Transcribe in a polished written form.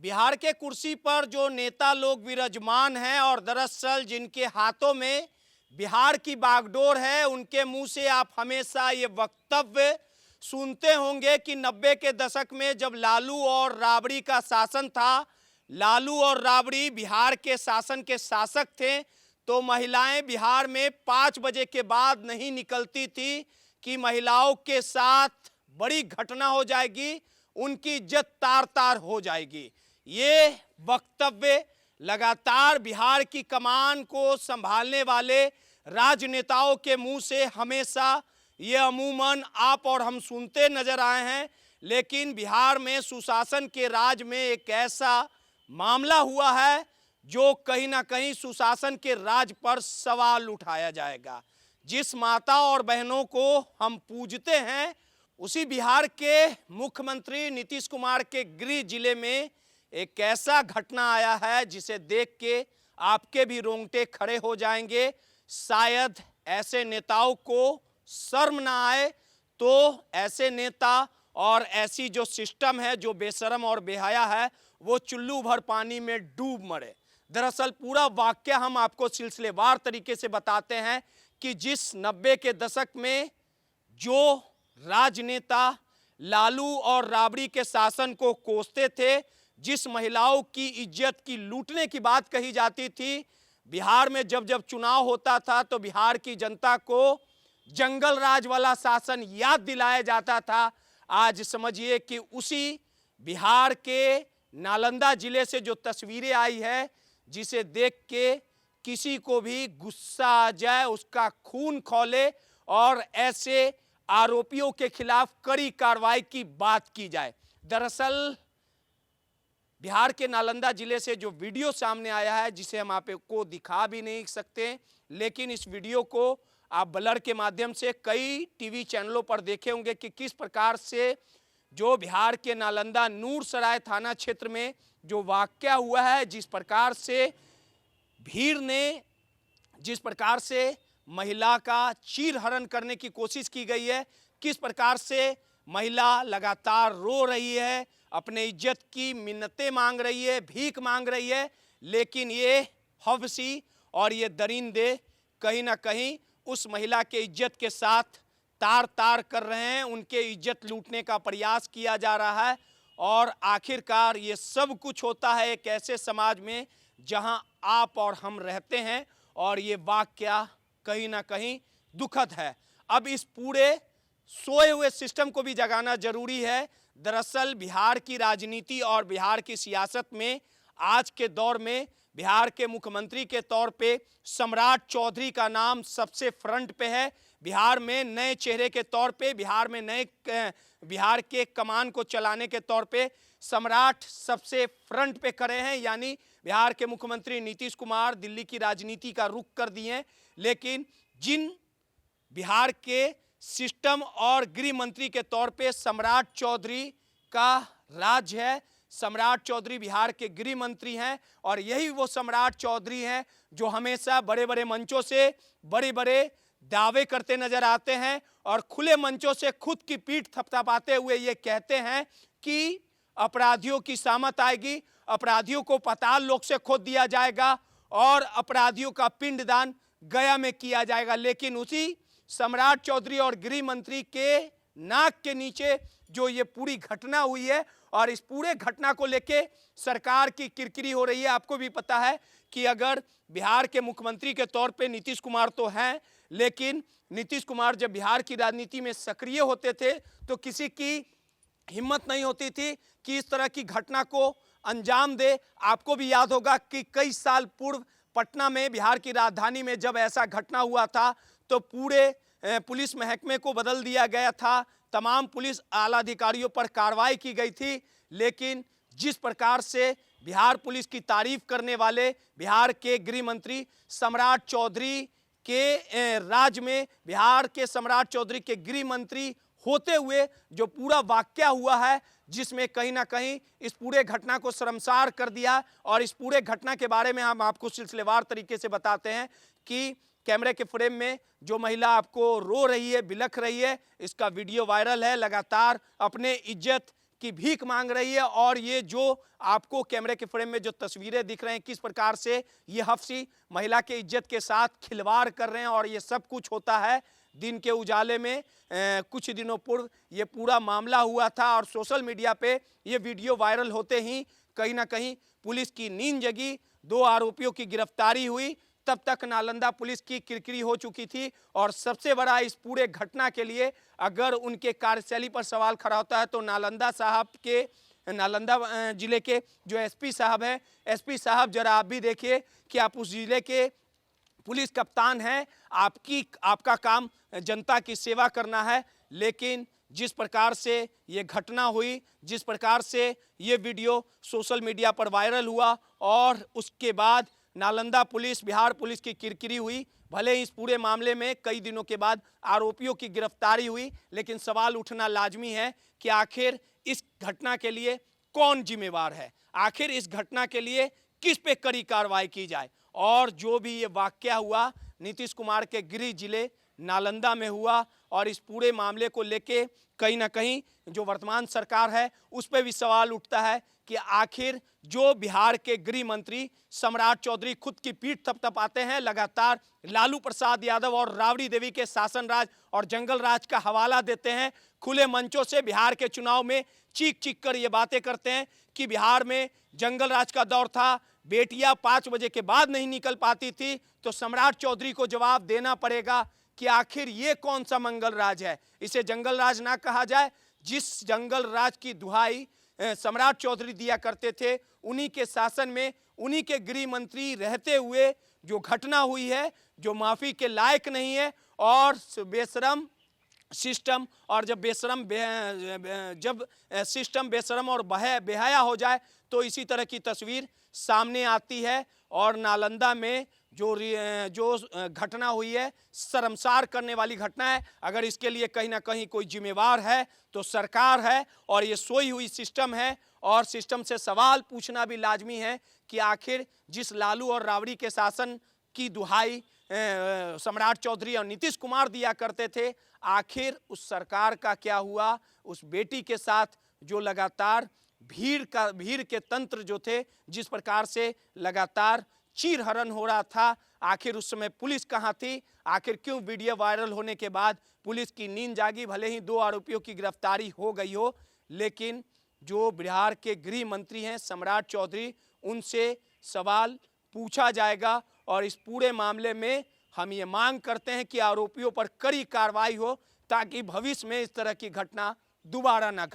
बिहार के कुर्सी पर जो नेता लोग विराजमान हैं और दरअसल जिनके हाथों में बिहार की बागडोर है, उनके मुंह से आप हमेशा ये वक्तव्य सुनते होंगे कि 90 के दशक में जब लालू और राबड़ी का शासन था, लालू और राबड़ी बिहार के शासन के शासक थे, तो महिलाएं बिहार में 5 बजे के बाद नहीं निकलती थी कि महिलाओं के साथ बड़ी घटना हो जाएगी, उनकी इज्जत तार तार हो जाएगी। ये वक्तव्य लगातार बिहार की कमान को संभालने वाले राजनेताओं के मुंह से हमेशा ये अमूमन आप और हम सुनते नजर आए हैं। लेकिन बिहार में सुशासन के राज में एक ऐसा मामला हुआ है जो कहीं ना कहीं सुशासन के राज पर सवाल उठाया जाएगा। जिस माता और बहनों को हम पूजते हैं, उसी बिहार के मुख्यमंत्री नीतीश कुमार के गृह जिले में एक ऐसा घटना आया है जिसे देख के आपके भी रोंगटे खड़े हो जाएंगे। शायद ऐसे नेताओं को शर्म ना आए तो ऐसे नेता और ऐसी जो सिस्टम है जो बेशरम और बेहया है वो चुल्लू भर पानी में डूब मरे। दरअसल पूरा वाक्य हम आपको सिलसिलेवार तरीके से बताते हैं कि जिस 90 के दशक में जो राजनेता लालू और राबड़ी के शासन को कोसते थे, जिस महिलाओं की इज्जत की लूटने की बात कही जाती थी, बिहार में जब जब चुनाव होता था तो बिहार की जनता को जंगल राज वाला शासन याद दिलाया जाता था। आज समझिए कि उसी बिहार के नालंदा जिले से जो तस्वीरें आई है, जिसे देख के किसी को भी गुस्सा आ जाए, उसका खून खौले और ऐसे आरोपियों के खिलाफ कड़ी कार्रवाई की बात की जाए। दरअसल बिहार के नालंदा जिले से जो वीडियो सामने आया है, जिसे हम आपको दिखा भी नहीं सकते, लेकिन इस वीडियो को आप ब्लर के माध्यम से कई टीवी चैनलों पर देखे होंगे कि किस प्रकार से जो बिहार के नालंदा नूरसराय थाना क्षेत्र में जो वाकया हुआ है, जिस प्रकार से भीड़ ने, जिस प्रकार से महिला का चीरहरण करने की कोशिश की गई है, किस प्रकार से महिला लगातार रो रही है, अपने इज्जत की मिन्नतें मांग रही है, भीख मांग रही है, लेकिन ये हवसी और ये दरिंदे कहीं ना कहीं उस महिला के इज्जत के साथ तार तार कर रहे हैं, उनके इज्जत लूटने का प्रयास किया जा रहा है। और आखिरकार ये सब कुछ होता है एक ऐसे समाज में जहां आप और हम रहते हैं, और ये वाकया कहीं ना कहीं दुखद है। अब इस पूरे सोए हुए सिस्टम को भी जगाना जरूरी है। दरअसल बिहार की राजनीति और बिहार की सियासत में आज के दौर में बिहार के मुख्यमंत्री के तौर पे सम्राट चौधरी का नाम सबसे फ्रंट पे है। बिहार में नए चेहरे के तौर पे, बिहार के कमान को चलाने के तौर पे सम्राट सबसे फ्रंट पे खड़े हैं, यानी बिहार के मुख्यमंत्री नीतीश कुमार दिल्ली की राजनीति का रुख कर दिए हैं। लेकिन जिन बिहार के सिस्टम और गृह मंत्री के तौर पे सम्राट चौधरी का राज है, सम्राट चौधरी बिहार के गृह मंत्री हैं, और यही वो सम्राट चौधरी हैं जो हमेशा बड़े बड़े मंचों से बड़े बड़े दावे करते नजर आते हैं और खुले मंचों से खुद की पीठ थपथपाते हुए ये कहते हैं कि अपराधियों की सामत आएगी, अपराधियों को पाताल लोक से खोद दिया जाएगा और अपराधियों का पिंडदान गया में किया जाएगा। लेकिन उसी सम्राट चौधरी और गृह मंत्री के नाक के नीचे जो ये पूरी घटना हुई है, और इस पूरे घटना को लेके सरकार की किरकिरी हो रही है। आपको भी पता है कि अगर बिहार के मुख्यमंत्री के तौर पे नीतीश कुमार तो हैं, लेकिन नीतीश कुमार जब बिहार की राजनीति में सक्रिय होते थे तो किसी की हिम्मत नहीं होती थी कि इस तरह की घटना को अंजाम दे। आपको भी याद होगा कि कई साल पूर्व पटना में, बिहार की राजधानी में, जब ऐसा घटना हुआ था तो पूरे पुलिस महकमे को बदल दिया गया था, तमाम पुलिस आला अधिकारियों पर कार्रवाई की गई थी। लेकिन जिस प्रकार से बिहार पुलिस की तारीफ करने वाले बिहार के गृह मंत्री सम्राट चौधरी के राज में, बिहार के सम्राट चौधरी के गृह मंत्री होते हुए जो पूरा वाकया हुआ है, जिसमें कहीं ना कहीं इस पूरे घटना को शर्मसार कर दिया। और इस पूरे घटना के बारे में हम आपको सिलसिलेवार तरीके से बताते हैं कि कैमरे के फ्रेम में जो महिला आपको रो रही है, बिलख रही है, इसका वीडियो वायरल है। लगातार अपने इज्जत की भीख मांग रही है। और ये जो आपको कैमरे के फ्रेम में जो तस्वीरें दिख रहे हैं, किस प्रकार से ये हफ्सी महिला के इज्जत के साथ खिलवाड़ कर रहे हैं। और ये सब कुछ होता है दिन के उजाले में। कुछ दिनों पूर्व ये पूरा मामला हुआ था और सोशल मीडिया पे ये वीडियो वायरल होते ही कहीं ना कहीं पुलिस की नींद जगी, 2 आरोपियों की गिरफ्तारी हुई। तब तक नालंदा पुलिस की किरकिरी हो चुकी थी। और सबसे बड़ा इस पूरे घटना के लिए अगर उनके कार्यशैली पर सवाल खड़ा होता है तो नालंदा जिले के जो एसपी साहब हैं, एसपी साहब जरा आप भी देखिए कि आप उस जिले के पुलिस कप्तान हैं, आपका काम जनता की सेवा करना है। लेकिन जिस प्रकार से ये घटना हुई, जिस प्रकार से ये वीडियो सोशल मीडिया पर वायरल हुआ और उसके बाद नालंदा पुलिस, बिहार पुलिस की किरकिरी हुई। भले ही इस पूरे मामले में कई दिनों के बाद आरोपियों की गिरफ्तारी हुई, लेकिन सवाल उठना लाजमी है कि आखिर इस घटना के लिए कौन जिम्मेवार है, आखिर इस घटना के लिए किस पे कड़ी कार्रवाई की जाए। और जो भी ये वाकया हुआ नीतीश कुमार के गृह जिले नालंदा में हुआ और इस पूरे मामले को लेके कहीं ना कहीं जो वर्तमान सरकार है उस पर भी सवाल उठता है कि आखिर जो बिहार के गृह मंत्री सम्राट चौधरी खुद की पीठ थपथपाते हैं, लगातार लालू प्रसाद यादव और राबड़ी देवी के शासन राज और जंगल राज का हवाला देते हैं, खुले मंचों से बिहार के चुनाव में चीख चीख कर ये बातें करते हैं कि बिहार में जंगल राज का दौर था, बेटियां 5 बजे के बाद नहीं निकल पाती थी। तो सम्राट चौधरी को जवाब देना पड़ेगा कि आखिर ये कौन सा मंगल राज है। इसे जंगल राज ना कहा जाए। जिस जंगल राज की दुहाई सम्राट चौधरी दिया करते थे, उन्हीं के शासन में, उन्हीं के गृह मंत्री रहते हुए जो घटना हुई है, जो माफी के लायक नहीं है और बेशरम सिस्टम, और जब सिस्टम बेशरम और बेहया हो जाए तो इसी तरह की तस्वीर सामने आती है। और नालंदा में जो घटना हुई है, शर्मसार करने वाली घटना है। अगर इसके लिए कहीं ना कहीं कोई जिम्मेवार है तो सरकार है और ये सोई हुई सिस्टम है। और सिस्टम से सवाल पूछना भी लाजमी है कि आखिर जिस लालू और राबड़ी के शासन की दुहाई सम्राट चौधरी और नीतीश कुमार दिया करते थे, आखिर उस सरकार का क्या हुआ। उस बेटी के साथ जो लगातार भीड़ के तंत्र जो थे, जिस प्रकार से लगातार चीरहरण हो रहा था, आखिर उस समय पुलिस कहाँ थी, आखिर क्यों वीडियो वायरल होने के बाद पुलिस की नींद जागी। भले ही 2 आरोपियों की गिरफ्तारी हो गई हो, लेकिन जो बिहार के गृह मंत्री हैं सम्राट चौधरी, उनसे सवाल पूछा जाएगा। और इस पूरे मामले में हम ये मांग करते हैं कि आरोपियों पर कड़ी कार्रवाई हो ताकि भविष्य में इस तरह की घटना दोबारा ना घटे।